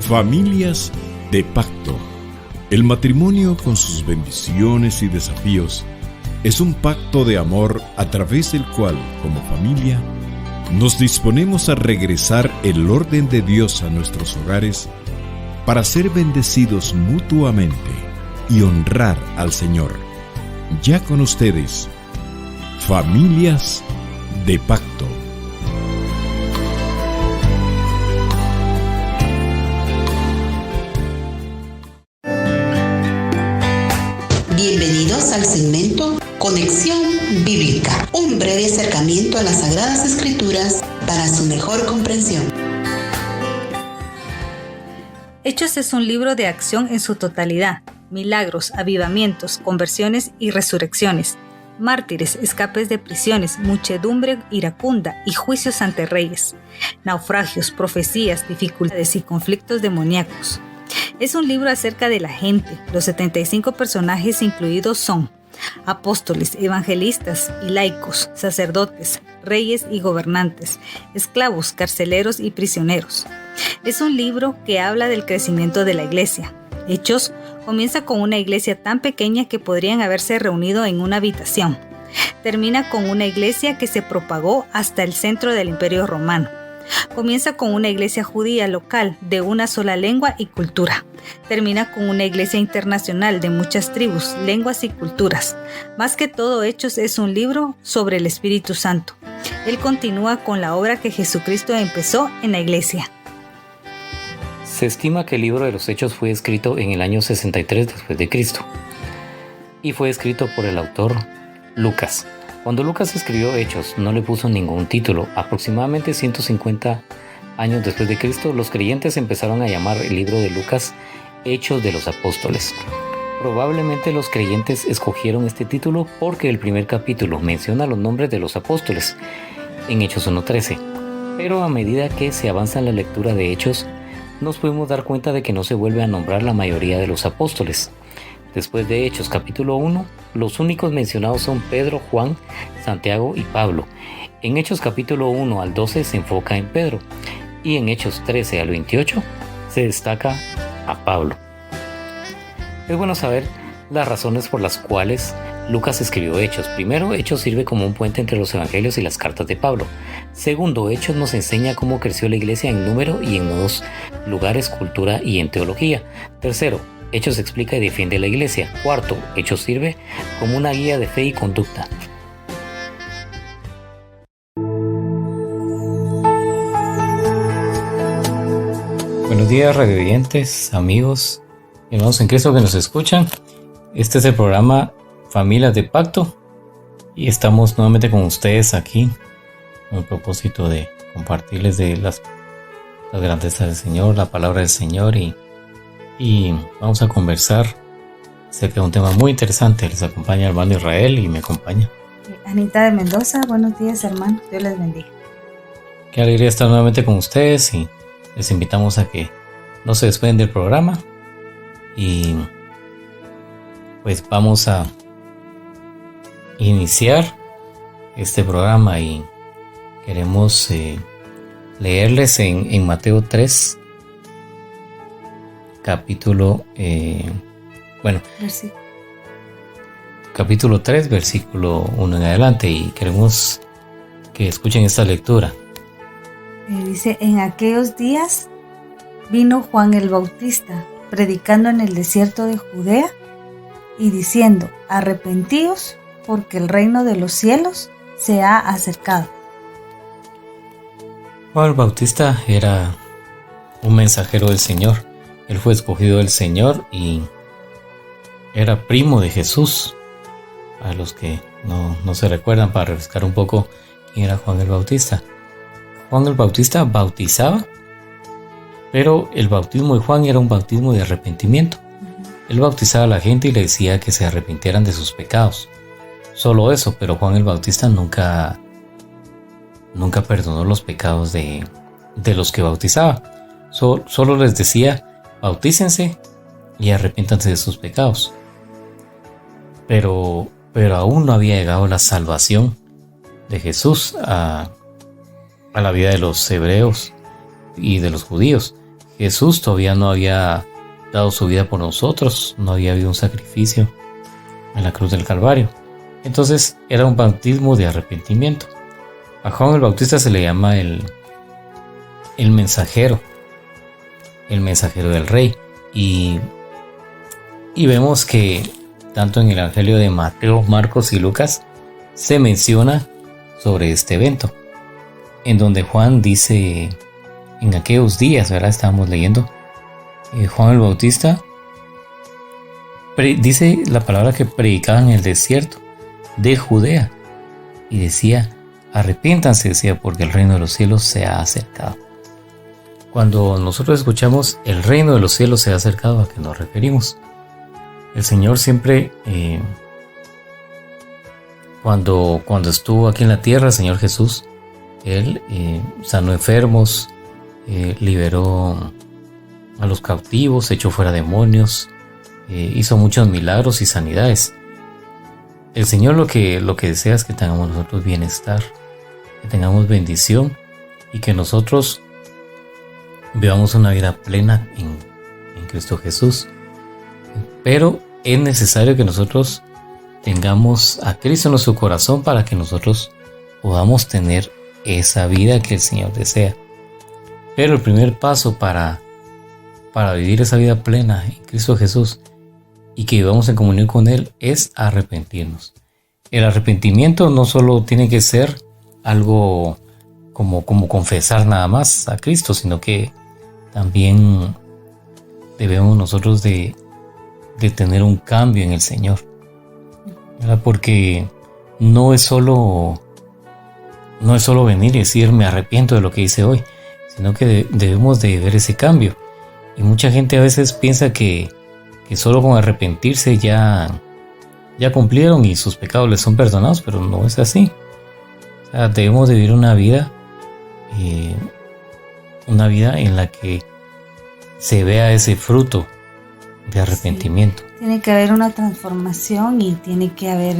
Familias de pacto. El matrimonio, con sus bendiciones y desafíos, es un pacto de amor a través del cual, como familia, nos disponemos a regresar el orden de Dios a nuestros hogares para ser bendecidos mutuamente y honrar al Señor. Ya con ustedes, Familias de Pacto. Bienvenidos al segmento Conexión Bíblica, un breve acercamiento a las Sagradas Escrituras para su mejor comprensión. Hechos es un libro de acción en su totalidad: milagros, avivamientos, conversiones y resurrecciones, mártires, escapes de prisiones, muchedumbre iracunda y juicios ante reyes, naufragios, profecías, dificultades y conflictos demoníacos. Es un libro acerca de la gente. Los 75 personajes incluidos son apóstoles, evangelistas y laicos, sacerdotes, reyes y gobernantes, esclavos, carceleros y prisioneros. Es un libro que habla del crecimiento de la iglesia. Hechos comienza con una iglesia tan pequeña que podrían haberse reunido en una habitación. Termina con una iglesia que se propagó hasta el centro del Imperio Romano. Comienza con una iglesia judía local de una sola lengua y cultura. Termina con una iglesia internacional de muchas tribus, lenguas y culturas. Más que todo, Hechos es un libro sobre el Espíritu Santo. Él continúa con la obra que Jesucristo empezó en la iglesia. Se estima que el libro de los Hechos fue escrito en el año 63 después de Cristo y fue escrito por el autor Lucas. Cuando Lucas escribió Hechos, no le puso ningún título. Aproximadamente 150 años después de Cristo, los creyentes empezaron a llamar el libro de Lucas Hechos de los Apóstoles. Probablemente los creyentes escogieron este título porque el primer capítulo menciona los nombres de los apóstoles en Hechos 1:13. Pero a medida que se avanza en la lectura de Hechos, nos podemos dar cuenta de que no se vuelve a nombrar la mayoría de los apóstoles. Después de Hechos capítulo 1, los únicos mencionados son Pedro, Juan, Santiago y Pablo. En Hechos capítulo 1 al 12 se enfoca en Pedro y en Hechos 13 al 28 se destaca a Pablo. Es bueno saber las razones por las cuales Lucas escribió Hechos. Primero, Hechos sirve como un puente entre los evangelios y las cartas de Pablo. Segundo, Hechos nos enseña cómo creció la iglesia en número y en nuevos lugares, cultura y en teología. Tercero, Hechos explica y defiende la iglesia. Cuarto, Hechos sirve como una guía de fe y conducta. Buenos días, radioyentes, amigos, hermanos en Cristo que nos escuchan. Este es el programa Familias de Pacto y estamos nuevamente con ustedes aquí con el propósito de compartirles de las grandezas del Señor, la palabra del Señor y vamos a conversar acerca de un tema muy interesante. Les acompaña el hermano Israel y me acompaña Anita de Mendoza. Buenos días, hermano. Dios les bendiga. Qué alegría estar nuevamente con ustedes y les invitamos a que no se despeguen del programa y pues vamos a iniciar este programa y queremos leerles en Mateo 3 capítulo 3 versículo 1 en adelante y queremos que escuchen esta lectura. Dice: en aquellos días vino Juan el Bautista predicando en el desierto de Judea y diciendo: arrepentíos, porque el reino de los cielos se ha acercado. Juan el Bautista era un mensajero del Señor. Él fue escogido del Señor y era primo de Jesús. A los que no se recuerdan, para refrescar un poco quién era Juan el Bautista. Juan el Bautista bautizaba, pero el bautismo de Juan era un bautismo de arrepentimiento. Él bautizaba a la gente y le decía que se arrepintieran de sus pecados. Solo eso, pero Juan el Bautista nunca perdonó los pecados de los que bautizaba. Solo les decía: bautícense y arrepiéntanse de sus pecados. Pero aún no había llegado la salvación de Jesús a la vida de los hebreos y de los judíos. Jesús todavía no había dado su vida por nosotros, no había habido un sacrificio en la cruz del Calvario. Entonces era un bautismo de arrepentimiento. A Juan el Bautista se le llama el mensajero del rey. Y vemos que tanto en el Evangelio de Mateo, Marcos y Lucas se menciona sobre este evento, en donde Juan dice, en aquellos días, ¿verdad? Estábamos leyendo, Juan el Bautista dice la palabra que predicaba en el desierto de Judea y decía, arrepiéntanse, decía, porque el reino de los cielos se ha acercado. Cuando nosotros escuchamos el reino de los cielos se ha acercado, ¿a qué nos referimos? El Señor siempre, cuando estuvo aquí en la tierra, el Señor Jesús, Él sanó enfermos, liberó a los cautivos, echó fuera demonios, hizo muchos milagros y sanidades. El Señor lo que desea es que tengamos nosotros bienestar, que tengamos bendición y que nosotros vivamos una vida plena en Cristo Jesús. Pero es necesario que nosotros tengamos a Cristo en nuestro corazón para que nosotros podamos tener esa vida que el Señor desea. Pero el primer paso para vivir esa vida plena en Cristo Jesús y que vivamos en comunión con Él es arrepentirnos. El arrepentimiento no solo tiene que ser algo como confesar nada más a Cristo, sino que también debemos nosotros de tener un cambio en el Señor, ¿verdad? Porque no es solo venir y decir me arrepiento de lo que hice hoy, sino que debemos de ver ese cambio. Y mucha gente a veces piensa que solo con arrepentirse ya cumplieron y sus pecados les son perdonados, pero no es así. O sea, debemos de vivir una vida en la que se vea ese fruto de arrepentimiento. Sí, tiene que haber una transformación y tiene que haber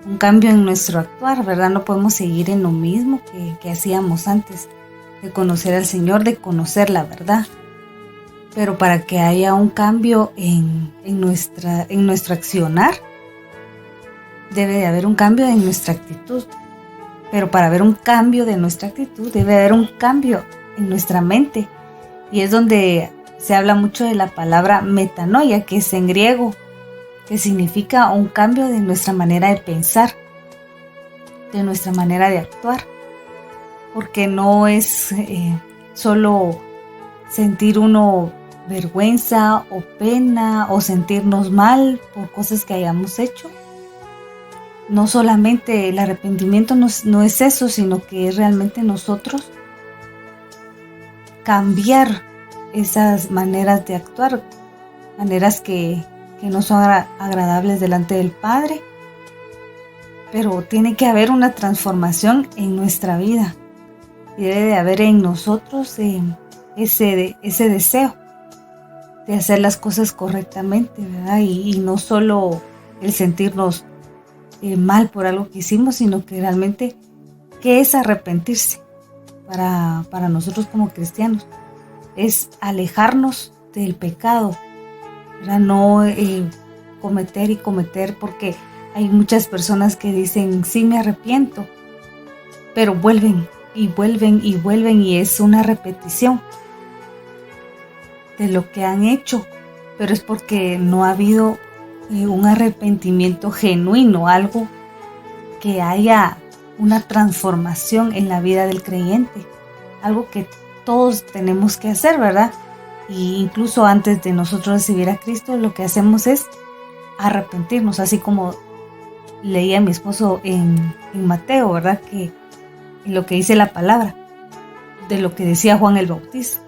un cambio en nuestro actuar, ¿verdad? No podemos seguir en lo mismo que hacíamos antes de conocer al Señor, de conocer la verdad. Pero para que haya un cambio en nuestro accionar, debe de haber un cambio en nuestra actitud. Pero para haber un cambio de nuestra actitud, debe haber un cambio en nuestra mente. Y es donde se habla mucho de la palabra metanoia, que es en griego, que significa un cambio de nuestra manera de pensar, de nuestra manera de actuar. Porque no es solo sentir uno vergüenza o pena o sentirnos mal por cosas que hayamos hecho. No solamente el arrepentimiento no es eso, sino que es realmente nosotros cambiar esas maneras de actuar, maneras que no son agradables delante del Padre. Pero tiene que haber una transformación en nuestra vida. Y debe de haber en nosotros ese deseo de hacer las cosas correctamente, ¿verdad? Y no solo el sentirnos mal por algo que hicimos, sino que realmente, ¿qué es arrepentirse? Para nosotros como cristianos, es alejarnos del pecado, ¿verdad? No cometer y cometer, porque hay muchas personas que dicen, sí me arrepiento, pero vuelven y vuelven y vuelven y es una repetición de lo que han hecho, pero es porque no ha habido un arrepentimiento genuino, algo que haya una transformación en la vida del creyente, algo que todos tenemos que hacer, ¿verdad? Y incluso antes de nosotros recibir a Cristo, lo que hacemos es arrepentirnos, así como leía mi esposo en Mateo, ¿verdad? Que lo que dice la palabra, de lo que decía Juan el Bautista,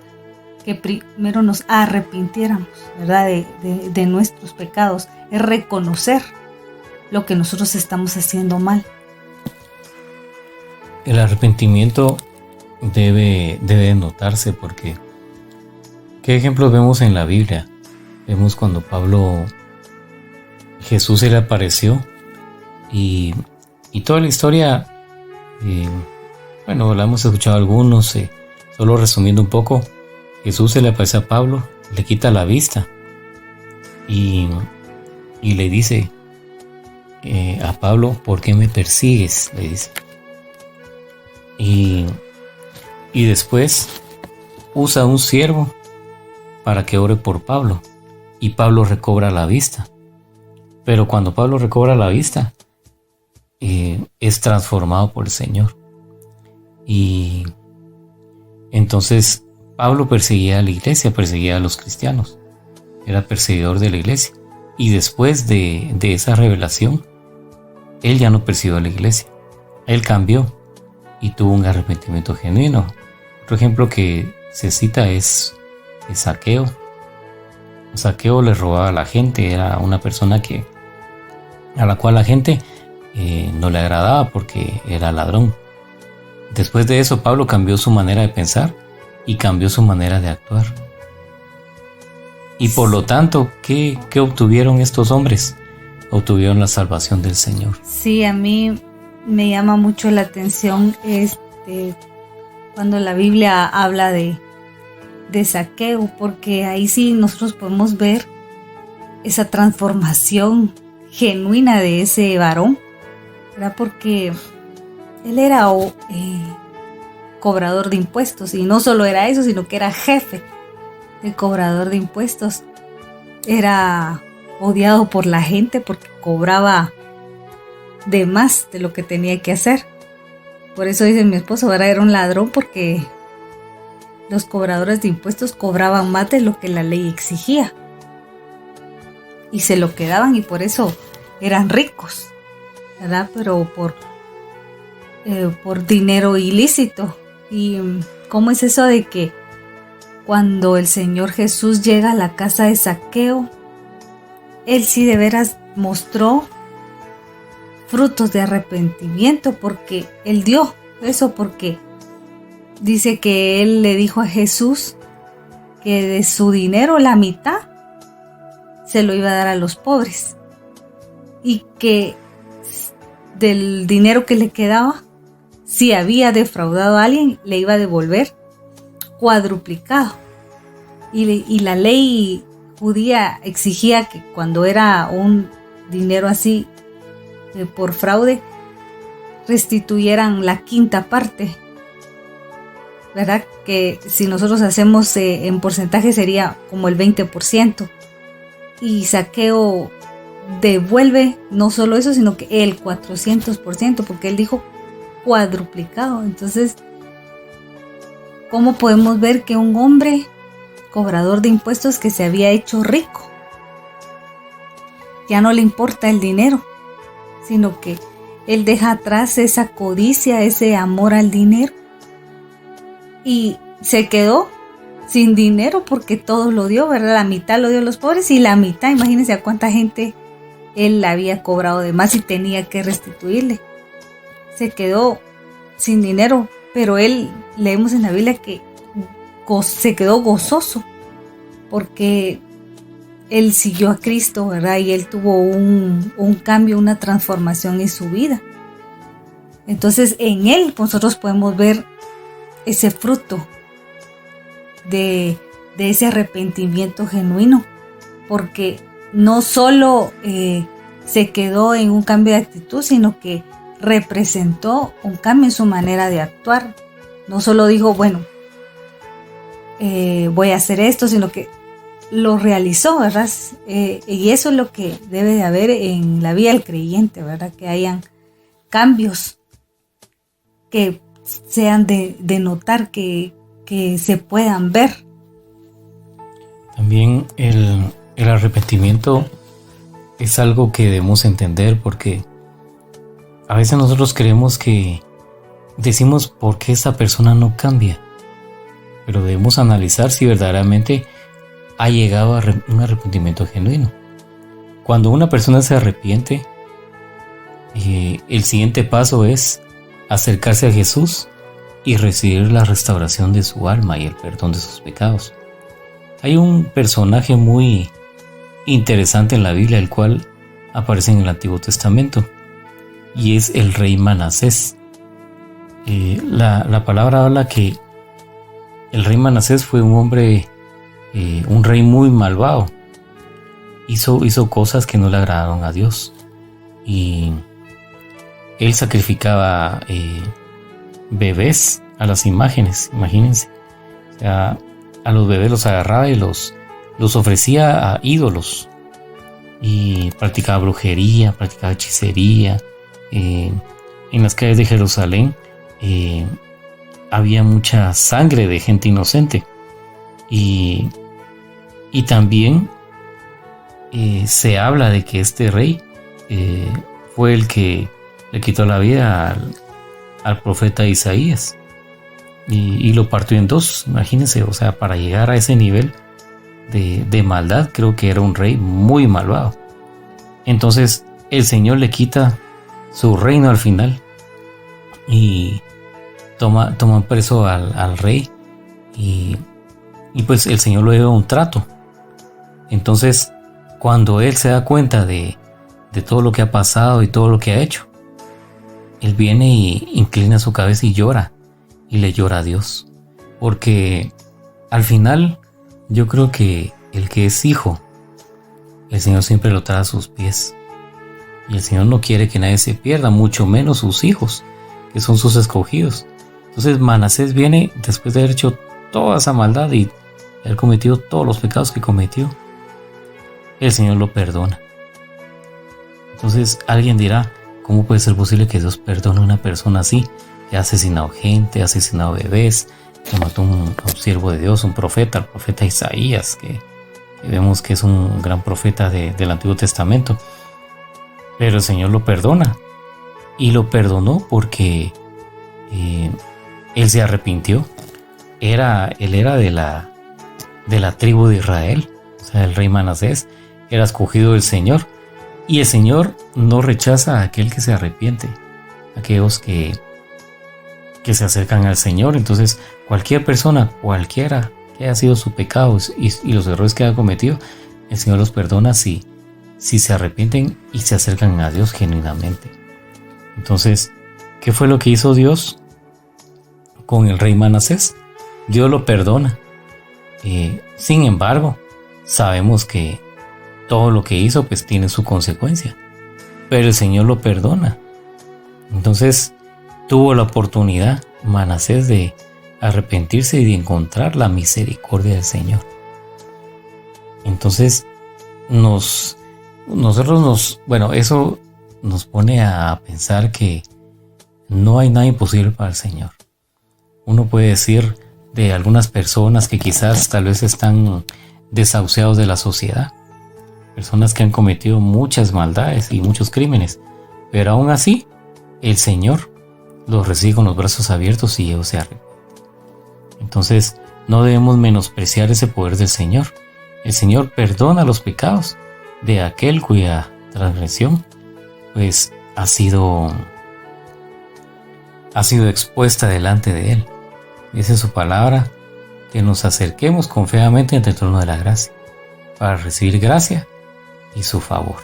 que primero nos arrepintiéramos, ¿verdad? De nuestros pecados, es reconocer lo que nosotros estamos haciendo mal. El arrepentimiento debe notarse porque ¿qué ejemplos vemos en la Biblia? Vemos cuando Jesús se le apareció y toda la historia, bueno, la hemos escuchado algunos, solo resumiendo un poco, Jesús se le aparece a Pablo, le quita la vista y le dice a Pablo, ¿por qué me persigues?, le dice. Y después usa un siervo para que ore por Pablo, y Pablo recobra la vista. Pero cuando Pablo recobra la vista, es transformado por el Señor. Y entonces Pablo perseguía a la iglesia, perseguía a los cristianos, era perseguidor de la iglesia. Y después de esa revelación, él ya no persiguió a la iglesia, él cambió y tuvo un arrepentimiento genuino. Otro ejemplo que se cita es Zaqueo. Zaqueo le robaba a la gente, era una persona a la cual la gente no le agradaba porque era ladrón. Después de eso, Pablo cambió su manera de pensar y cambió su manera de actuar. Y por lo tanto, ¿qué obtuvieron estos hombres? Obtuvieron la salvación del Señor. Sí, a mí me llama mucho la atención cuando la Biblia habla de Zaqueo, porque ahí sí nosotros podemos ver esa transformación genuina de ese varón, ¿verdad? Porque él era cobrador de impuestos, y no solo era eso, sino que era jefe de cobrador de impuestos. Era odiado por la gente porque cobraba de más de lo que tenía que hacer. Por eso dice mi esposo, ¿verdad? Era un ladrón porque los cobradores de impuestos cobraban más de lo que la ley exigía y se lo quedaban, y por eso eran ricos, ¿verdad? Pero por dinero ilícito. ¿Y cómo es eso de que cuando el Señor Jesús llega a la casa de Zaqueo, él sí de veras mostró frutos de arrepentimiento? Porque él dio eso, porque dice que él le dijo a Jesús que de su dinero la mitad se lo iba a dar a los pobres, y que del dinero que le quedaba, si había defraudado a alguien, le iba a devolver cuadruplicado. Y la ley judía exigía que cuando era un dinero así por fraude, restituyeran la quinta parte, ¿verdad? Que si nosotros hacemos en porcentaje sería como el 20%. Y Zaqueo devuelve no solo eso, sino que el 400%, porque él dijo cuadruplicado. Entonces, ¿cómo podemos ver que un hombre cobrador de impuestos que se había hecho rico, ya no le importa el dinero, sino que él deja atrás esa codicia, ese amor al dinero, y se quedó sin dinero porque todo lo dio, ¿verdad? La mitad lo dio a los pobres y la mitad, imagínense a cuánta gente él había cobrado de más y tenía que restituirle. Se quedó sin dinero, pero él, leemos en la Biblia que se quedó gozoso porque él siguió a Cristo, ¿verdad? Y él tuvo un cambio, una transformación en su vida. Entonces en él nosotros podemos ver ese fruto de ese arrepentimiento genuino, porque no solo se quedó en un cambio de actitud, sino que representó un cambio en su manera de actuar. No solo dijo, bueno, voy a hacer esto, sino que lo realizó, ¿verdad? Y eso es lo que debe de haber en la vida del creyente, ¿verdad? Que hayan cambios que sean de notar, que se puedan ver. También el arrepentimiento es algo que debemos entender, porque a veces nosotros creemos que decimos por qué esa persona no cambia, pero debemos analizar si verdaderamente ha llegado a un arrepentimiento genuino. Cuando una persona se arrepiente, el siguiente paso es acercarse a Jesús y recibir la restauración de su alma y el perdón de sus pecados. Hay un personaje muy interesante en la Biblia, el cual aparece en el Antiguo Testamento, y es el rey Manasés. La palabra habla que El rey Manasés fue un hombre, un rey muy malvado. Hizo cosas que no le agradaron a Dios. Y él sacrificaba bebés a las imágenes, imagínense. O sea, a los bebés los agarraba y los ofrecía a ídolos. Y practicaba brujería, practicaba hechicería. En las calles de Jerusalén había mucha sangre de gente inocente. Y también se habla de que este rey fue el que le quitó la vida al profeta Isaías y lo partió en dos. Imagínense, o sea, para llegar a ese nivel de maldad, creo que era un rey muy malvado. Entonces el Señor le quita su reino al final y toma preso al rey y pues el Señor le dio un trato. Entonces cuando él se da cuenta de todo lo que ha pasado y todo lo que ha hecho, él viene y inclina su cabeza y llora, y le llora a Dios. Porque al final yo creo que el que es hijo, el Señor siempre lo trae a sus pies. Y el Señor no quiere que nadie se pierda, mucho menos sus hijos, que son sus escogidos. Entonces Manasés viene después de haber hecho toda esa maldad y haber cometido todos los pecados que cometió. El Señor lo perdona. Entonces alguien dirá, ¿cómo puede ser posible que Dios perdone a una persona así, que ha asesinado gente, ha asesinado bebés, que mató a un siervo de Dios, un profeta, el profeta Isaías, que vemos que es un gran profeta del Antiguo Testamento? Pero el Señor lo perdona, y lo perdonó porque él se arrepintió. Él era de la tribu de Israel, o sea, el rey Manasés era escogido del Señor, y el Señor no rechaza a aquel que se arrepiente, aquellos que se acercan al Señor. Entonces cualquier persona, cualquiera que haya sido su pecado y los errores que haya cometido, el Señor los perdona si se arrepienten y se acercan a Dios genuinamente. Entonces, ¿qué fue lo que hizo Dios con el rey Manasés? Dios lo perdona. Sin embargo, sabemos que todo lo que hizo pues tiene su consecuencia, pero el Señor lo perdona. Entonces tuvo la oportunidad Manasés de arrepentirse y de encontrar la misericordia del Señor. Entonces eso nos pone a pensar que no hay nada imposible para el Señor. Uno puede decir de algunas personas que quizás tal vez están desahuciados de la sociedad, personas que han cometido muchas maldades y muchos crímenes, pero aún así el Señor los recibe con los brazos abiertos y ellos se arrepienten. Entonces no debemos menospreciar ese poder del Señor. El Señor perdona los pecados de aquel cuya transgresión pues ha sido expuesta delante de Él. Dice su palabra que nos acerquemos confiadamente ante el trono de la gracia para recibir gracia y su favor.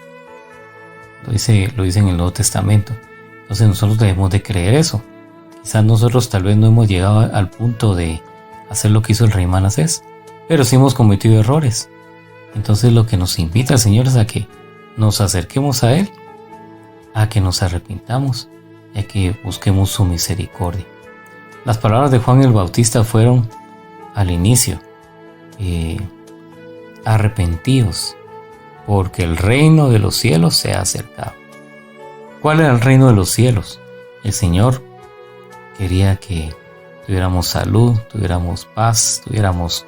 Lo dice en el Nuevo Testamento. Entonces nosotros debemos de creer eso. Quizás nosotros tal vez no hemos llegado al punto de hacer lo que hizo el rey Manasés, pero sí hemos cometido errores. Entonces lo que nos invita el Señor es a que nos acerquemos a Él, a que nos arrepintamos y a que busquemos su misericordia. Las palabras de Juan el Bautista fueron al inicio: arrepentíos, porque el reino de los cielos se ha acercado. ¿Cuál era el reino de los cielos? El Señor quería que tuviéramos salud, tuviéramos paz, tuviéramos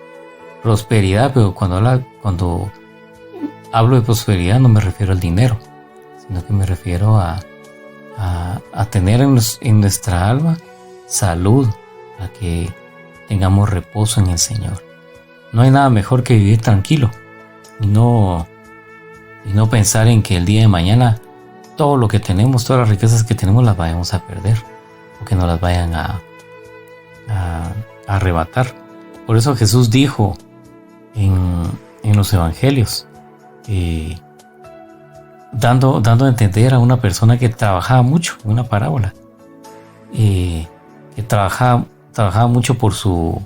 prosperidad, pero cuando hablo de prosperidad no me refiero al dinero, sino que me refiero a tener en nuestra alma salud, a que tengamos reposo en el Señor. No hay nada mejor que vivir tranquilo y no pensar en que el día de mañana todo lo que tenemos, todas las riquezas que tenemos las vayamos a perder o que nos las vayan a arrebatar. Por eso Jesús dijo en los evangelios, dando a entender a una persona que trabajaba mucho, en una parábola, que trabajaba mucho por su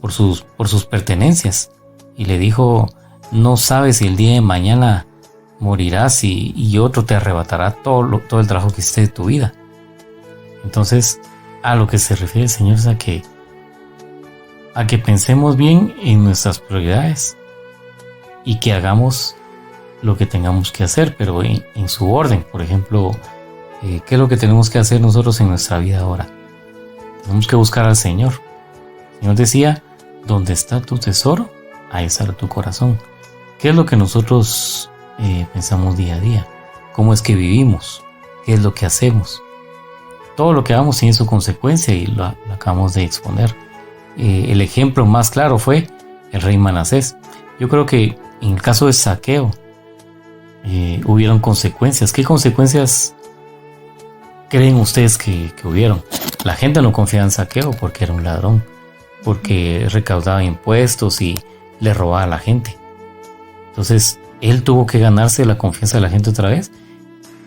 por sus pertenencias. Y le dijo, no sabes si el día de mañana morirás y otro te arrebatará todo el trabajo que hiciste de tu vida. Entonces, a lo que se refiere el Señor es a que pensemos bien en nuestras prioridades y que hagamos lo que tengamos que hacer, pero en su orden. Por ejemplo, ¿qué es lo que tenemos que hacer nosotros en nuestra vida ahora? Tenemos que buscar al Señor. El Señor decía, donde está tu tesoro, ahí estará tu corazón. ¿Qué es lo que nosotros pensamos día a día? ¿Cómo es que vivimos? ¿Qué es lo que hacemos? Todo lo que hagamos tiene su consecuencia y lo acabamos de exponer. El ejemplo más claro fue el rey Manasés. Yo creo que en el caso de Zaqueo hubieron consecuencias. ¿Qué consecuencias creen ustedes que hubieron? La gente no confiaba en Zaqueo porque era un ladrón, porque recaudaba impuestos y le robaba a la gente. Entonces él tuvo que ganarse la confianza de la gente otra vez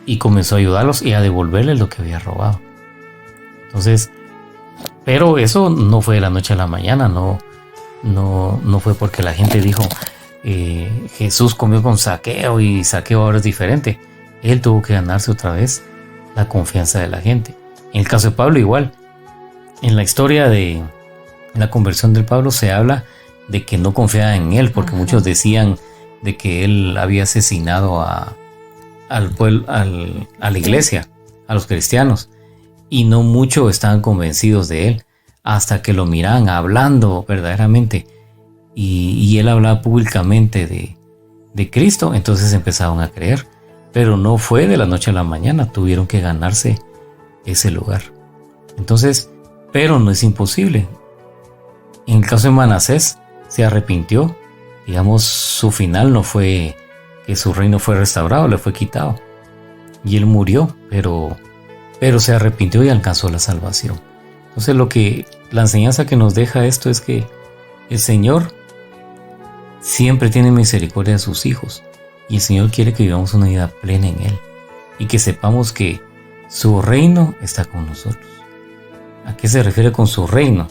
y comenzó a ayudarlos y a devolverles lo que había robado. Entonces, pero eso no fue de la noche a la mañana, no fue porque la gente dijo Jesús comió con Zaqueo y Zaqueo ahora es diferente. Él tuvo que ganarse otra vez la confianza de la gente. En el caso de Pablo igual. En la historia de la conversión del Pablo se habla de que no confiaba en él porque muchos decían de que él había asesinado a la iglesia, a los cristianos, y no muchos estaban convencidos de él hasta que lo miraban hablando verdaderamente y él hablaba públicamente de Cristo. Entonces empezaron a creer, pero no fue de la noche a la mañana, tuvieron que ganarse ese lugar. Entonces, pero no es imposible. En el caso de Manasés, se arrepintió. Digamos, su final no fue que su reino fue restaurado, le fue quitado y él murió, pero se arrepintió y alcanzó la salvación. Entonces la enseñanza que nos deja esto es que el Señor siempre tiene misericordia de sus hijos y el Señor quiere que vivamos una vida plena en Él y que sepamos que su reino está con nosotros. ¿A qué se refiere con su reino?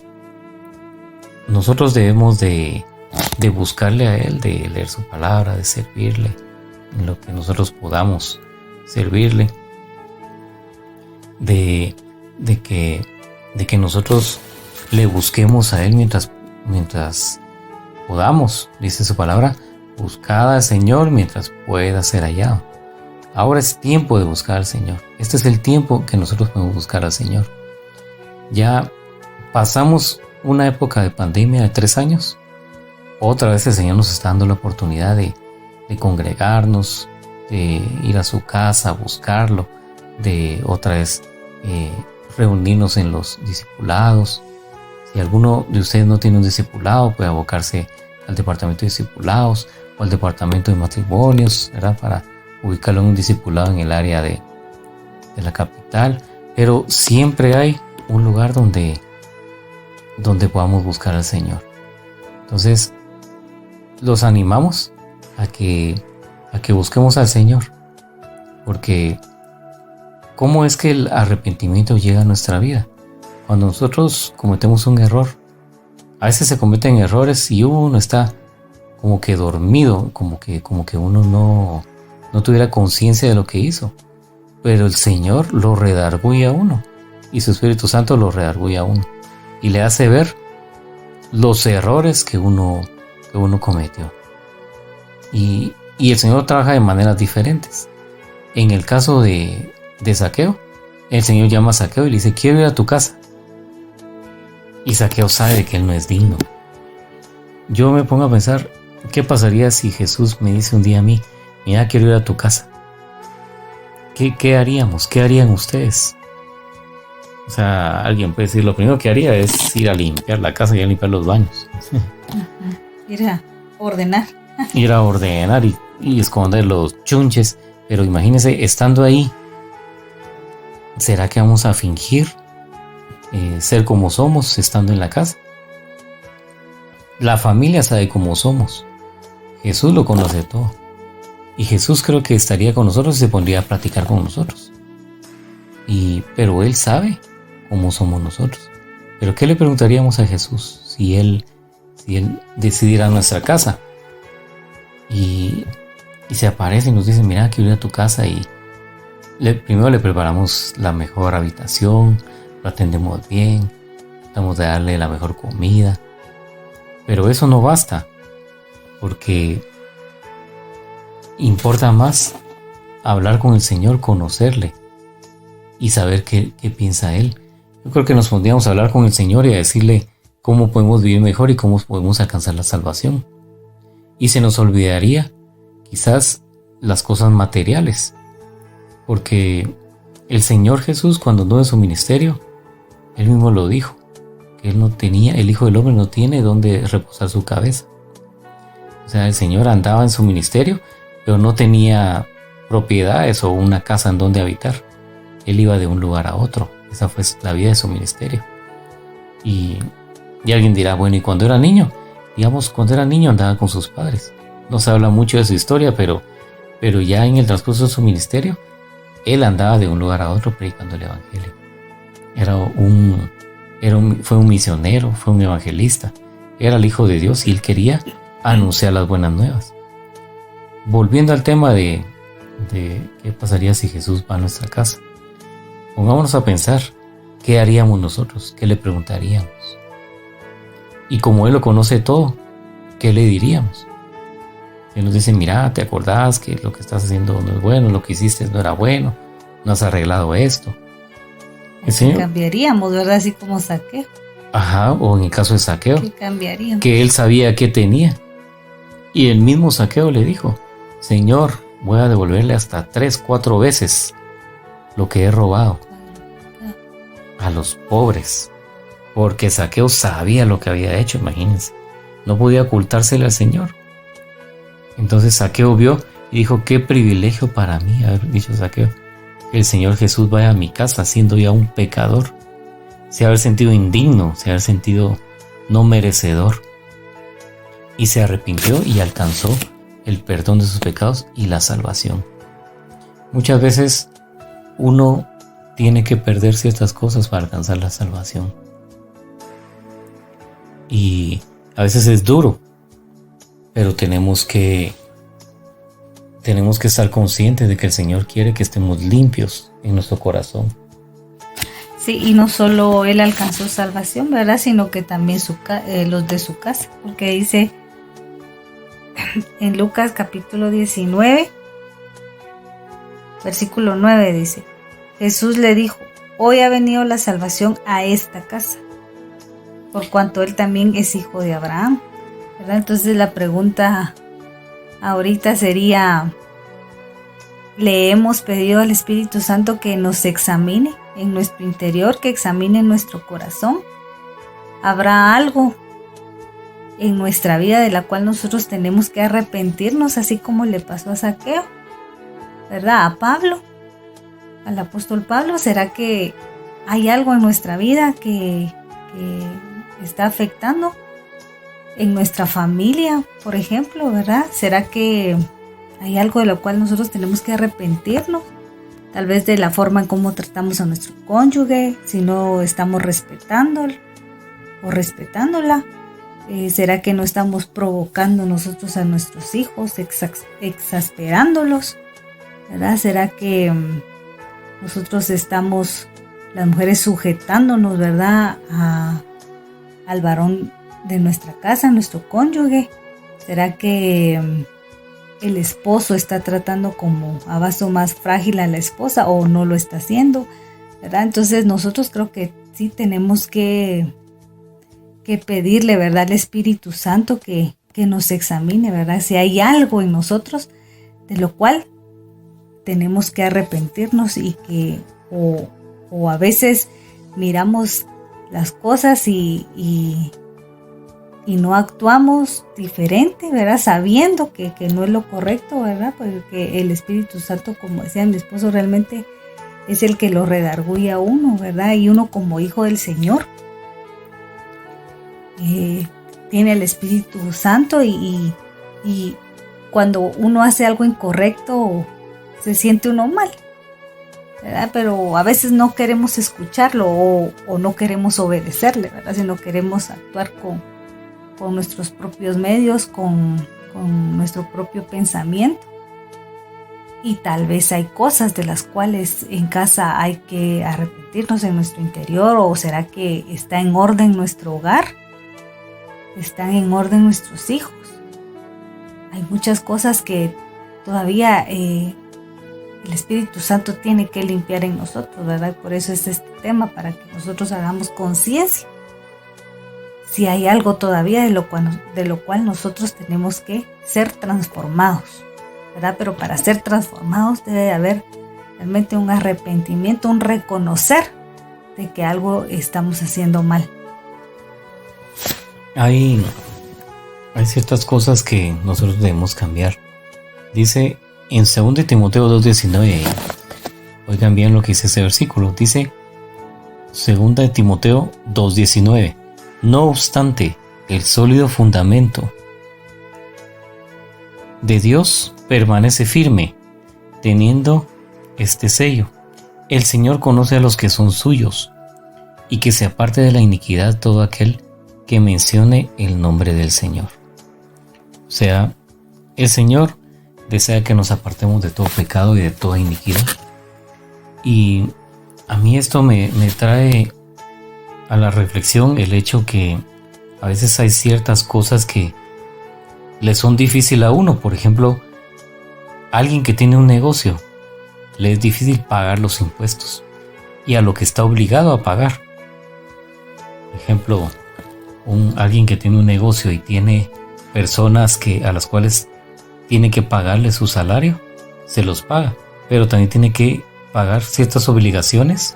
Nosotros debemos de buscarle a Él, de leer su palabra, de servirle en lo que nosotros podamos servirle, de que nosotros le busquemos a Él mientras podamos. Dice su palabra, buscad al Señor mientras pueda ser hallado. Ahora es tiempo de buscar al Señor. Este es el tiempo que nosotros podemos buscar al Señor. Ya pasamos una época de pandemia de 3 años. Otra vez el Señor nos está dando la oportunidad de congregarnos, de ir a su casa a buscarlo, de otra vez reunirnos en los discipulados. Si alguno de ustedes no tiene un discipulado, puede abocarse al departamento de discipulados o al departamento de matrimonios, ¿verdad? Para ubicarlo en un discipulado en el área de la capital. Pero siempre hay un lugar donde podamos buscar al Señor. Entonces, los animamos a que busquemos al Señor, porque ¿cómo es que el arrepentimiento llega a nuestra vida? Cuando nosotros cometemos un error, a veces se cometen errores y uno está como que dormido, como que uno no tuviera conciencia de lo que hizo, pero el Señor lo redarguye a uno y su Espíritu Santo lo redarguye a uno y le hace ver los errores que uno cometió. Y el Señor trabaja de maneras diferentes. En el caso de Zaqueo, el Señor llama a Zaqueo y le dice, quiero ir a tu casa. Y Zaqueo sabe que él no es digno. Yo me pongo a pensar, ¿qué pasaría si Jesús me dice un día a mí, mira, quiero ir a tu casa? ¿Qué haríamos? ¿Qué harían ustedes? O sea, alguien puede decir, lo primero que haría es ir a limpiar la casa y a limpiar los baños. Ir a ordenar. Ir a ordenar y esconder los chunches. Pero imagínense, estando ahí, ¿será que vamos a fingir ser como somos estando en la casa? La familia sabe cómo somos. Jesús lo conoce todo. Y Jesús creo que estaría con nosotros y se pondría a platicar con nosotros. Pero Él sabe cómo somos nosotros. Pero ¿qué le preguntaríamos a Jesús si Él si Él decide ir a nuestra casa y se aparece y nos dice, mira, quiero ir a tu casa, y primero le preparamos la mejor habitación, lo atendemos bien, tratamos de darle la mejor comida, pero eso no basta, porque importa más hablar con el Señor, conocerle y saber qué piensa Él. Yo creo que nos pondríamos a hablar con el Señor y a decirle cómo podemos vivir mejor y cómo podemos alcanzar la salvación. Y se nos olvidaría quizás las cosas materiales, porque el Señor Jesús, cuando anduvo en su ministerio, Él mismo lo dijo, que Él no tenía, el Hijo del Hombre no tiene donde reposar su cabeza. O sea, el Señor andaba en su ministerio, pero no tenía propiedades o una casa en donde habitar. Él iba de un lugar a otro. Esa fue la vida de su ministerio. Y alguien dirá, bueno, ¿y cuando era niño? Digamos, cuando era niño andaba con sus padres. No se habla mucho de su historia, pero ya en el transcurso de su ministerio, Él andaba de un lugar a otro predicando el evangelio. Fue un misionero, fue un evangelista. Era el Hijo de Dios y Él quería anunciar las buenas nuevas. Volviendo al tema de qué pasaría si Jesús va a nuestra casa. Pongámonos a pensar, ¿qué haríamos nosotros? ¿Qué le preguntaríamos? Y como Él lo conoce todo, ¿qué le diríamos? Él nos dice, mira, ¿te acordás que lo que estás haciendo no es bueno? Lo que hiciste no era bueno, no has arreglado esto. El Señor, cambiaríamos, ¿verdad? Así como Zaqueo. Ajá, o en el caso de Zaqueo, ¿Qué cambiaríamos? que él sabía qué tenía. Y el mismo Zaqueo le dijo, Señor, voy a devolverle hasta 3-4 veces lo que he robado a los pobres. Porque Zaqueo sabía lo que había hecho, imagínense. No podía ocultársele al Señor. Entonces Zaqueo vio y dijo, qué privilegio para mí, haber dicho Zaqueo, que el Señor Jesús vaya a mi casa siendo ya un pecador. Se haber sentido indigno, se haber sentido no merecedor. Y se arrepintió y alcanzó el perdón de sus pecados y la salvación. Muchas veces uno tiene que perder ciertas cosas para alcanzar la salvación. Y a veces es duro, pero tenemos que estar conscientes de que el Señor quiere que estemos limpios en nuestro corazón. Sí, y no solo Él alcanzó salvación, ¿verdad? Sino que también los de su casa, porque dice en Lucas capítulo 19, versículo 9, dice, Jesús le dijo, hoy ha venido la salvación a esta casa, por cuanto Él también es hijo de Abraham, ¿verdad? Entonces la pregunta ahorita sería, ¿le hemos pedido al Espíritu Santo que nos examine en nuestro interior, que examine nuestro corazón? ¿Habrá algo en nuestra vida de la cual nosotros tenemos que arrepentirnos, así como le pasó a Zaqueo, ¿verdad? A Pablo, al apóstol Pablo. ¿Será que hay algo en nuestra vida que está afectando en nuestra familia, por ejemplo, ¿verdad? ¿Será que hay algo de lo cual nosotros tenemos que arrepentirnos? Tal vez de la forma en cómo tratamos a nuestro cónyuge, si no estamos respetándolo o respetándola. ¿Será que no estamos provocando nosotros a nuestros hijos, exasperándolos? ¿Verdad? ¿Será que nosotros estamos, las mujeres, sujetándonos, ¿verdad?, al varón de nuestra casa, nuestro cónyuge? ¿Será que el esposo está tratando como a vaso más frágil a la esposa o no lo está haciendo, ¿verdad? Entonces nosotros creo que sí tenemos que pedirle, ¿verdad?, al Espíritu Santo que nos examine, ¿verdad? Si hay algo en nosotros de lo cual tenemos que arrepentirnos y que o a veces miramos las cosas y no actuamos diferente, ¿verdad? Sabiendo que no es lo correcto, ¿verdad? Porque el Espíritu Santo, como decía mi esposo, realmente es el que lo redarguye a uno, ¿verdad? Y uno como hijo del Señor tiene el Espíritu Santo y cuando uno hace algo incorrecto se siente uno mal, ¿verdad? Pero a veces no queremos escucharlo o no queremos obedecerle, ¿verdad? Sino queremos actuar con nuestros propios medios, con nuestro propio pensamiento. Y tal vez hay cosas de las cuales en casa hay que arrepentirnos en nuestro interior, o será que está en orden nuestro hogar, están en orden nuestros hijos. Hay muchas cosas que todavía el Espíritu Santo tiene que limpiar en nosotros, ¿verdad? Por eso es este tema, para que nosotros hagamos conciencia si hay algo todavía de lo cual nosotros tenemos que ser transformados, ¿verdad? Pero para ser transformados debe de haber realmente un arrepentimiento, un reconocer de que algo estamos haciendo mal. Hay ciertas cosas que nosotros debemos cambiar. Dice en 2 Timoteo 2:19, oigan bien lo que dice ese versículo, dice 2 Timoteo 2:19, no obstante, el sólido fundamento de Dios permanece firme, teniendo este sello: el Señor conoce a los que son suyos, y que se aparte de la iniquidad todo aquel que mencione el nombre del Señor. O sea, el Señor desea que nos apartemos de todo pecado y de toda iniquidad. Y a mí esto me trae a la reflexión el hecho que a veces hay ciertas cosas que le son difíciles a uno. Por ejemplo, alguien que tiene un negocio, le es difícil pagar los impuestos y a lo que está obligado a pagar. Por ejemplo, alguien que tiene un negocio y tiene personas a las cuales tiene que pagarle su salario, se los paga, pero también tiene que pagar ciertas obligaciones,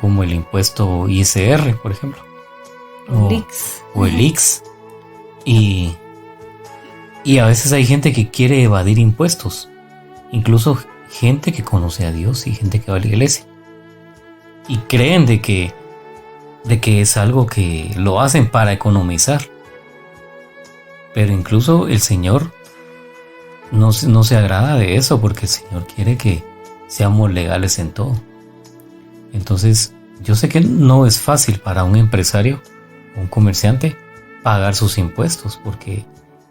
como el impuesto ISR, por ejemplo, o el IX. Y a veces hay gente que quiere evadir impuestos, incluso gente que conoce a Dios y gente que va a la iglesia, y creen de que es algo que lo hacen para economizar. Pero incluso el Señor no se agrada de eso, porque el Señor quiere que seamos legales en todo. Entonces, yo sé que no es fácil para un empresario, un comerciante, pagar sus impuestos, porque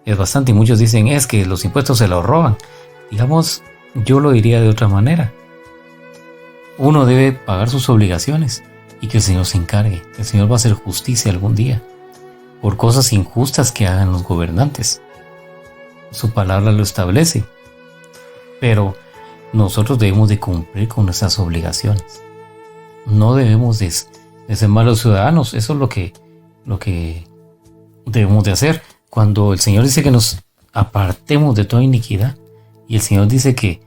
es bastante, y muchos dicen es que los impuestos se los roban. Digamos, yo lo diría de otra manera. Uno debe pagar sus obligaciones y que el Señor se encargue. El Señor va a hacer justicia algún día por cosas injustas que hagan los gobernantes. Su palabra lo establece, pero nosotros debemos de cumplir con nuestras obligaciones. No debemos de ser malos ciudadanos. Eso es lo que debemos de hacer. Cuando el Señor dice que nos apartemos de toda iniquidad, y el Señor dice que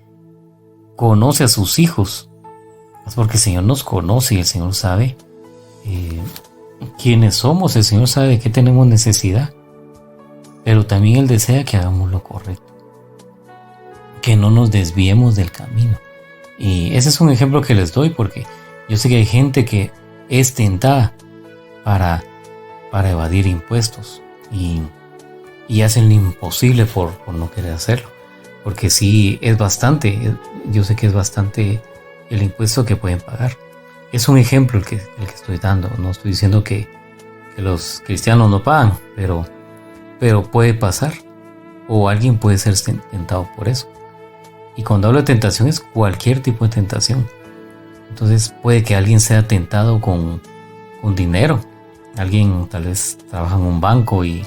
conoce a sus hijos, es porque el Señor nos conoce y el Señor sabe quiénes somos. El Señor sabe de qué tenemos necesidad, pero también Él desea que hagamos lo correcto, que no nos desviemos del camino. Y ese es un ejemplo que les doy, porque yo sé que hay gente que es tentada para evadir impuestos y hacen lo imposible por no querer hacerlo, porque sí es bastante. Yo sé que es bastante el impuesto que pueden pagar. Es un ejemplo el que estoy dando. No estoy diciendo que los cristianos no pagan, pero puede pasar, o alguien puede ser tentado por eso. Y cuando hablo de tentación, es cualquier tipo de tentación. Entonces puede que alguien sea tentado con dinero. Alguien tal vez trabaja en un banco y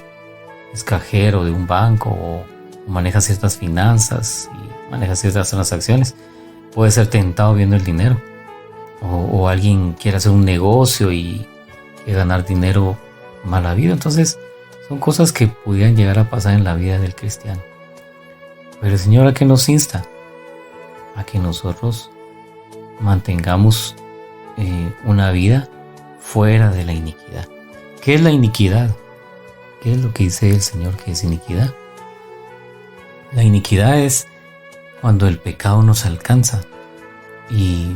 es cajero de un banco, o maneja ciertas finanzas y maneja ciertas transacciones. Puede ser tentado viendo el dinero. O alguien quiere hacer un negocio y quiere ganar dinero mal habido. Entonces son cosas que pudieran llegar a pasar en la vida del cristiano. Pero el Señor, ¿a qué nos insta? A que nosotros mantengamos una vida fuera de la iniquidad. ¿Qué es la iniquidad? ¿Qué es lo que dice el Señor que es iniquidad? La iniquidad es cuando el pecado nos alcanza. Y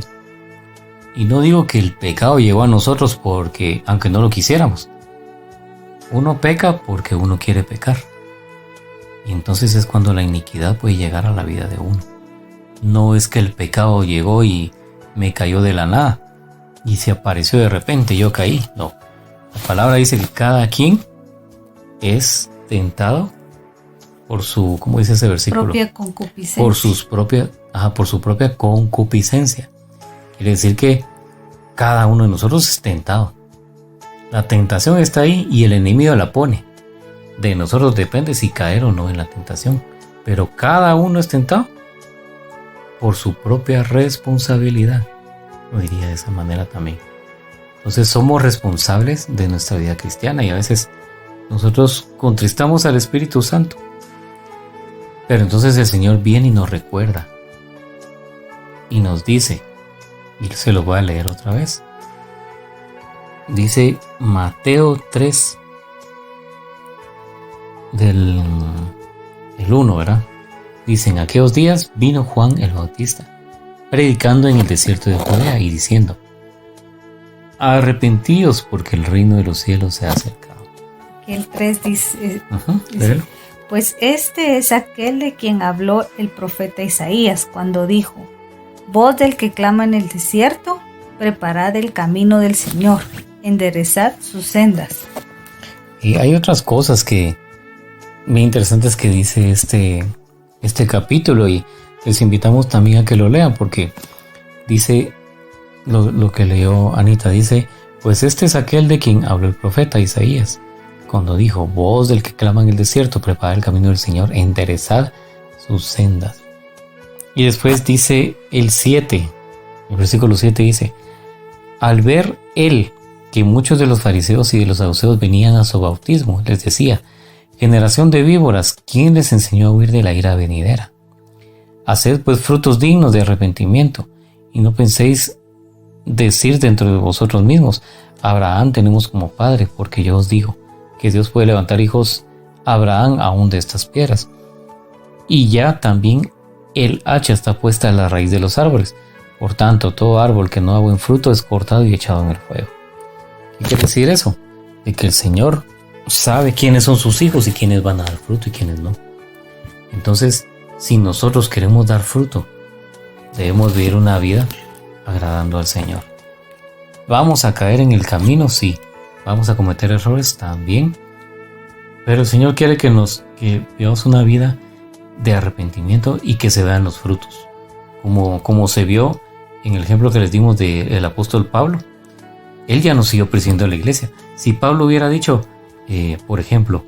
no digo que el pecado llegó a nosotros porque, aunque no lo quisiéramos, uno peca porque uno quiere pecar. Y entonces es cuando la iniquidad puede llegar a la vida de uno. No es que el pecado llegó y me cayó de la nada y se apareció de repente, yo caí. No. La palabra dice que cada quien es tentado por su, ¿cómo dice ese versículo? Propia concupiscencia. Por su propia concupiscencia. Quiere decir que cada uno de nosotros es tentado. La tentación está ahí y el enemigo la pone. De nosotros depende si caer o no en la tentación. Pero cada uno es tentado por su propia responsabilidad. Lo diría de esa manera también. Entonces somos responsables de nuestra vida cristiana y a veces nosotros contristamos al Espíritu Santo. Pero entonces el Señor viene y nos recuerda y nos dice, y se lo voy a leer otra vez. Dice Mateo 3 del 1, ¿verdad? Dice: en aquellos días vino Juan el Bautista, predicando en el desierto de Judea y diciendo: arrepentíos porque el reino de los cielos se ha acercado. El 3 dice, Léelo. pues este es aquel de quien habló el profeta Isaías cuando dijo: voz del que clama en el desierto, preparad el camino del Señor, enderezad sus sendas. Y hay otras cosas que muy interesantes que dice este capítulo, y les invitamos también a que lo lean, porque dice lo que leyó Anita. Dice: pues este es aquel de quien habló el profeta Isaías cuando dijo: voz del que clama en el desierto, preparad el camino del Señor, enderezad sus sendas. Y después dice el versículo 7 dice: al ver él que muchos de los fariseos y de los saduceos venían a su bautismo, les decía: generación de víboras, ¿quién les enseñó a huir de la ira venidera? Haced pues frutos dignos de arrepentimiento, y no penséis decir dentro de vosotros mismos: Abraham tenemos como padre, porque yo os digo que Dios puede levantar hijos a Abraham aún de estas piedras. Y ya también el hacha está puesta a la raíz de los árboles. Por tanto, todo árbol que no da buen fruto es cortado y echado en el fuego. ¿Qué quiere decir eso? De que el Señor sabe quiénes son sus hijos y quiénes van a dar fruto y quiénes no. Entonces, si nosotros queremos dar fruto, debemos vivir una vida agradando al Señor. ¿Vamos a caer en el camino? Sí. ¿Vamos a cometer errores? También. Pero el Señor quiere que vivamos una vida de arrepentimiento y que se vean los frutos. Como se vio en el ejemplo que les dimos del apóstol Pablo. Él ya no siguió presidiendo la iglesia. Si Pablo hubiera dicho, por ejemplo,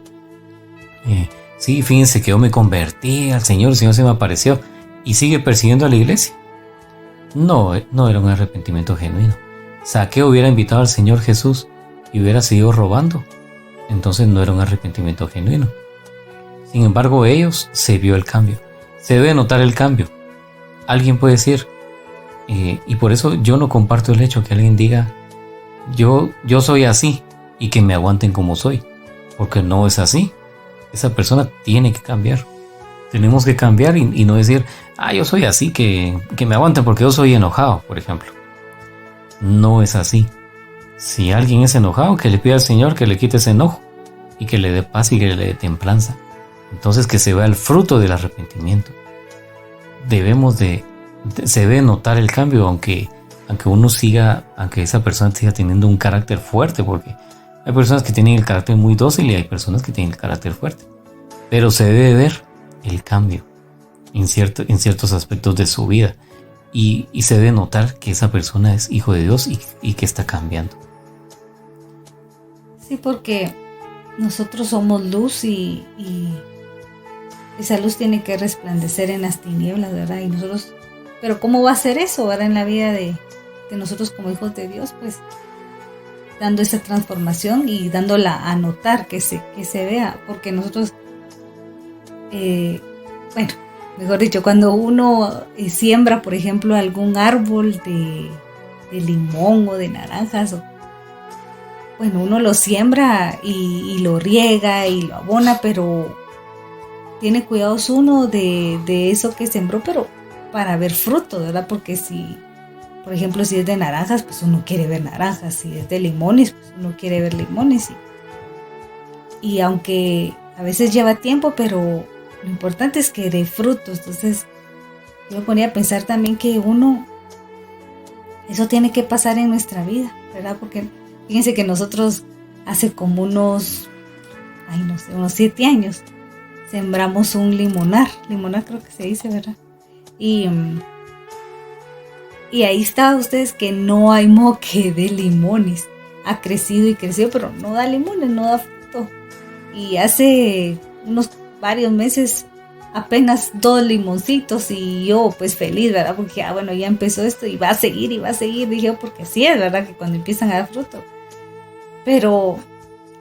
sí, fíjense que yo me convertí al Señor, el Señor se me apareció, y sigue persiguiendo a la iglesia, no era un arrepentimiento genuino. Zaqueo hubiera invitado al Señor Jesús y hubiera seguido robando, entonces no era un arrepentimiento genuino. Sin embargo, se vio el cambio, se debe notar el cambio. Alguien puede decir, y por eso yo no comparto el hecho que alguien diga: yo soy así, y que me aguanten como soy, porque no es así. Esa persona tiene que cambiar. Tenemos que cambiar y no decir: yo soy así, que me aguanten porque yo soy enojado, por ejemplo. No es así. Si alguien es enojado, que le pida al Señor que le quite ese enojo y que le dé paz y que le dé templanza. Entonces, que se vea el fruto del arrepentimiento. Se debe notar el cambio, aunque esa persona siga teniendo un carácter fuerte, porque hay personas que tienen el carácter muy dócil y hay personas que tienen el carácter fuerte. Pero se debe ver el cambio en ciertos aspectos de su vida, y se debe notar que esa persona es hijo de Dios y que está cambiando. Sí, porque nosotros somos luz y esa luz tiene que resplandecer en las tinieblas, ¿verdad? Pero ¿cómo va a ser eso, verdad? En la vida de nosotros como hijos de Dios, pues dando esa transformación y dándola a notar, que se vea, porque nosotros, mejor dicho, cuando uno siembra, por ejemplo, algún árbol de limón o de naranjas, uno lo siembra y lo riega y lo abona, pero tiene cuidados uno de eso que sembró, pero para ver fruto, ¿verdad? Porque por ejemplo, si es de naranjas, pues uno quiere ver naranjas. Si es de limones, pues uno quiere ver limones. Y aunque a veces lleva tiempo, pero lo importante es que dé frutos. Entonces, yo me ponía a pensar también que eso tiene que pasar en nuestra vida, ¿verdad? Porque fíjense que nosotros hace como unos no sé, unos 7 años, sembramos un limonar creo que se dice, ¿verdad? Y ahí está ustedes que no hay modo que dé limones. Ha crecido y crecido, pero no da limones, no da fruto. Y hace unos varios meses apenas 2 limoncitos y yo pues feliz, ¿verdad? Porque bueno, ya empezó esto y va a seguir, dije yo, porque así es, ¿verdad? Que cuando empiezan a dar fruto. Pero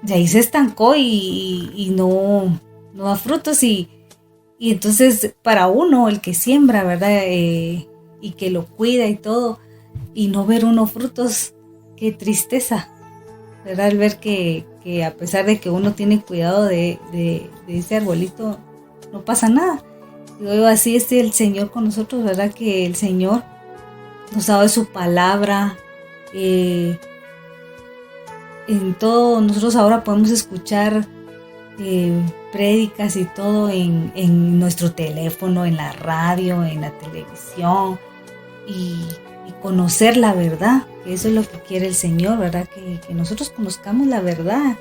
de ahí se estancó y no da frutos y entonces para uno, el que siembra, ¿verdad? Y que lo cuida y todo, y no ver unos frutos, qué tristeza, ¿verdad? El ver que a pesar de que uno tiene cuidado de ese arbolito, no pasa nada. Y luego así es el Señor con nosotros, ¿verdad? Que el Señor nos ha dado su palabra. En todo, nosotros ahora podemos escuchar prédicas y todo en nuestro teléfono, en la radio, en la televisión, y conocer la verdad, que eso es lo que quiere el Señor, ¿verdad? Que nosotros conozcamos la verdad.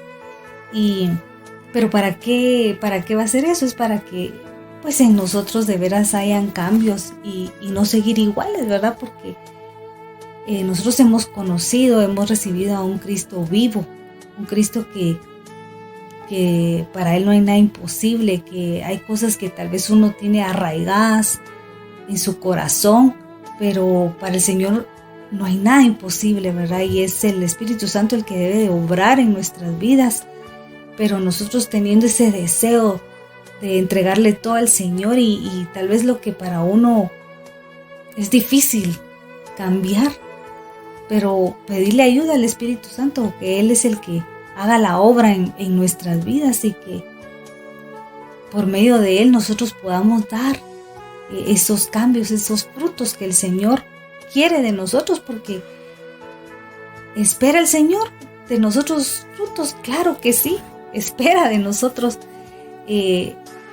Pero ¿para qué va a ser eso? Es para que pues en nosotros de veras hayan cambios y no seguir iguales, ¿verdad? Porque nosotros hemos recibido a un Cristo vivo, un Cristo que para Él no hay nada imposible, que hay cosas que tal vez uno tiene arraigadas en su corazón, pero para el Señor no hay nada imposible, ¿verdad? Y es el Espíritu Santo el que debe de obrar en nuestras vidas, pero nosotros teniendo ese deseo de entregarle todo al Señor y tal vez lo que para uno es difícil cambiar, pero pedirle ayuda al Espíritu Santo, que Él es el que haga la obra en nuestras vidas y que por medio de Él nosotros podamos dar esos cambios, esos frutos que el Señor quiere de nosotros, porque espera el Señor de nosotros frutos, claro que sí, espera de nosotros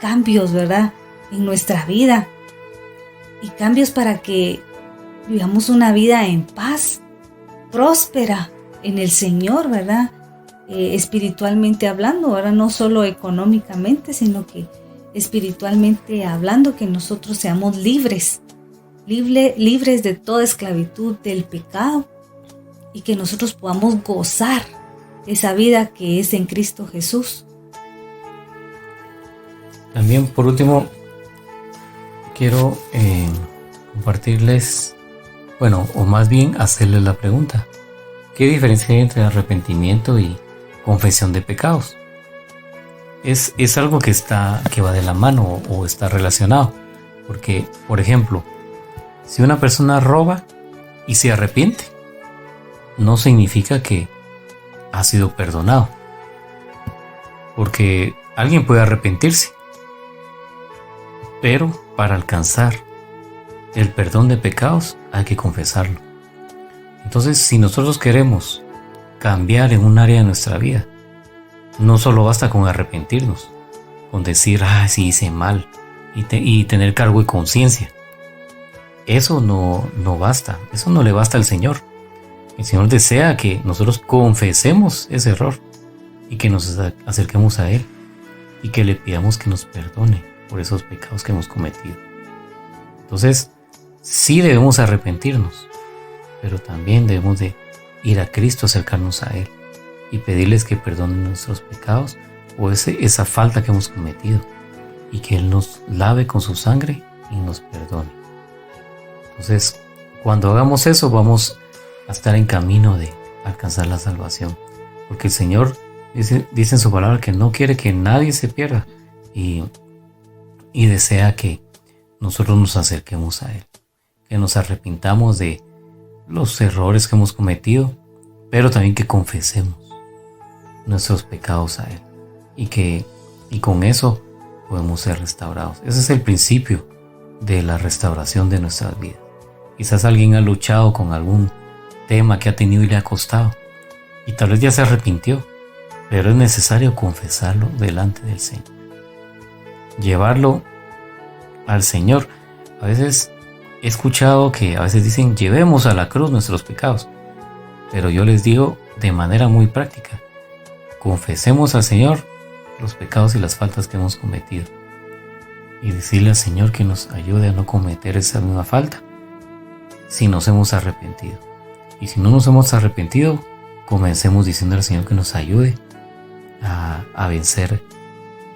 cambios, ¿verdad? En nuestra vida, y cambios para que vivamos una vida en paz, próspera en el Señor, ¿verdad? Espiritualmente hablando, ahora no solo económicamente, sino que espiritualmente hablando, que nosotros seamos libres de toda esclavitud del pecado, y que nosotros podamos gozar esa vida que es en Cristo Jesús. También por último quiero compartirles, o más bien hacerles la pregunta: ¿qué diferencia hay entre arrepentimiento y confesión de pecados? Es algo que va de la mano o está relacionado, porque, por ejemplo, si una persona roba y se arrepiente, no significa que ha sido perdonado, porque alguien puede arrepentirse, pero para alcanzar el perdón de pecados hay que confesarlo. Entonces, si nosotros queremos cambiar en un área de nuestra vida, no solo basta con arrepentirnos, con decir, sí hice mal, y tener cargo de conciencia. Eso no basta, eso no le basta al Señor. El Señor desea que nosotros confesemos ese error y que nos acerquemos a Él y que le pidamos que nos perdone por esos pecados que hemos cometido. Entonces, sí debemos arrepentirnos, pero también debemos de ir a Cristo, acercarnos a Él y pedirles que perdonen nuestros pecados o esa falta que hemos cometido, y que Él nos lave con su sangre y nos perdone. Entonces, cuando hagamos eso, vamos a estar en camino de alcanzar la salvación, porque el Señor dice en su palabra que no quiere que nadie se pierda, y desea que nosotros nos acerquemos a Él, que nos arrepintamos de los errores que hemos cometido, pero también que confesemos nuestros pecados a Él, y con eso podemos ser restaurados. Ese es el principio de la restauración de nuestras vidas. Quizás alguien ha luchado con algún tema que ha tenido y le ha costado, y tal vez ya se arrepintió, pero es necesario confesarlo delante del Señor, llevarlo al Señor. A veces he escuchado que a veces dicen: llevemos a la cruz nuestros pecados, pero yo les digo de manera muy práctica: confesemos al Señor los pecados y las faltas que hemos cometido y decirle al Señor que nos ayude a no cometer esa misma falta si nos hemos arrepentido. Y si no nos hemos arrepentido, comencemos diciendo al Señor que nos ayude a vencer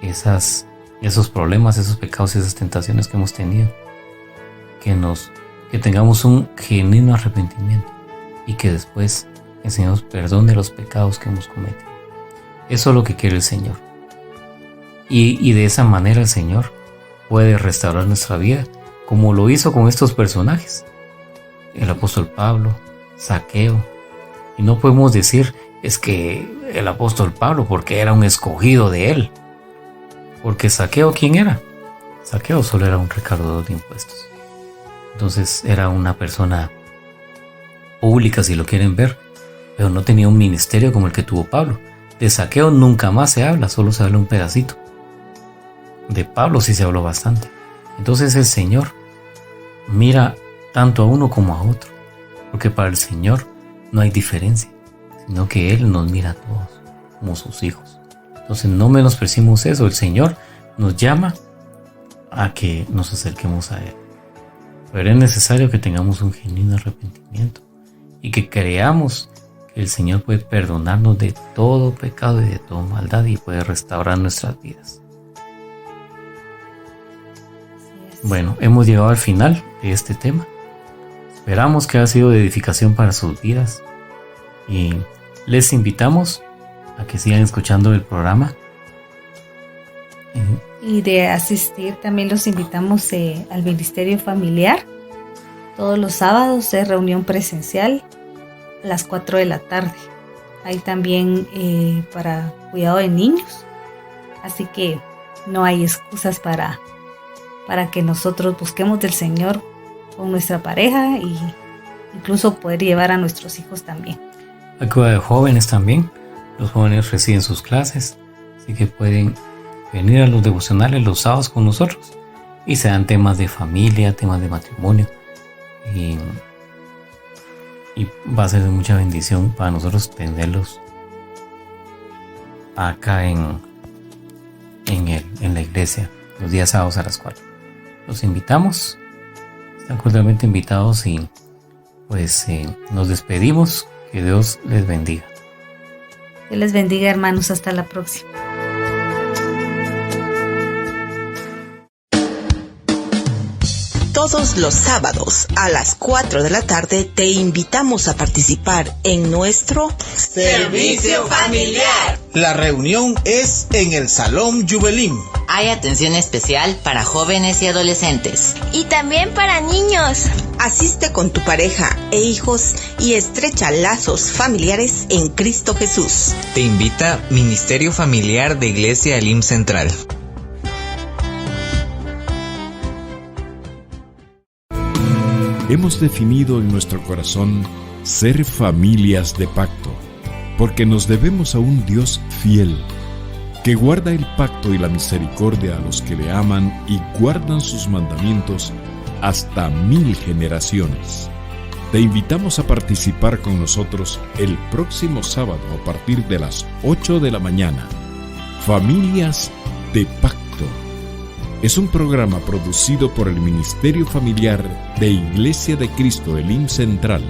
esos problemas, esos pecados y esas tentaciones que hemos tenido. Que tengamos un genuino arrepentimiento y que después el Señor nos perdone los pecados que hemos cometido. Eso es lo que quiere el Señor. Y de esa manera el Señor puede restaurar nuestra vida, como lo hizo con estos personajes. El apóstol Pablo, Zaqueo. Y no podemos decir, es que el apóstol Pablo, porque era un escogido de él. Porque Zaqueo, ¿quién era? Zaqueo solo era un recaudador de impuestos. Entonces era una persona pública, si lo quieren ver, pero no tenía un ministerio como el que tuvo Pablo. De Zaqueo nunca más se habla, solo se habla un pedacito. De Pablo sí se habló bastante. Entonces el Señor mira tanto a uno como a otro, porque para el Señor no hay diferencia, sino que Él nos mira a todos como sus hijos. Entonces no menospreciemos eso. El Señor nos llama a que nos acerquemos a Él, pero es necesario que tengamos un genuino arrepentimiento y que creamos que el Señor puede perdonarnos de todo pecado y de toda maldad y puede restaurar nuestras vidas. Bueno, hemos llegado al final de este tema. Esperamos que haya sido de edificación para sus vidas y les invitamos a que sigan escuchando el programa. Y de asistir también los invitamos al Ministerio Familiar. Todos los sábados de reunión presencial a las 4 de la tarde. Hay también para cuidado de niños. Así que no hay excusas para que nosotros busquemos del Señor con nuestra pareja y incluso poder llevar a nuestros hijos también. Hay cuidado de jóvenes también. Los jóvenes reciben sus clases, así que pueden venir a los devocionales los sábados con nosotros y se dan temas de familia, temas de matrimonio y va a ser de mucha bendición para nosotros tenerlos acá en la iglesia los días sábados a las 4. Los invitamos, están cordialmente invitados y pues nos despedimos. Que Dios les bendiga. Dios les bendiga, hermanos, hasta la próxima. Todos los sábados a las 4 de la tarde te invitamos a participar en nuestro Servicio Familiar. La reunión es en el Salón Juvelim. Hay atención especial para jóvenes y adolescentes. Y también para niños. Asiste con tu pareja e hijos y estrecha lazos familiares en Cristo Jesús. Te invita Ministerio Familiar de Iglesia Elim Central. Hemos definido en nuestro corazón ser familias de pacto, porque nos debemos a un Dios fiel, que guarda el pacto y la misericordia a los que le aman y guardan sus mandamientos hasta 1000 generaciones. Te invitamos a participar con nosotros el próximo sábado a partir de las 8 de la mañana. Familias de Pacto. Es un programa producido por el Ministerio Familiar de Iglesia de Cristo Elim Central.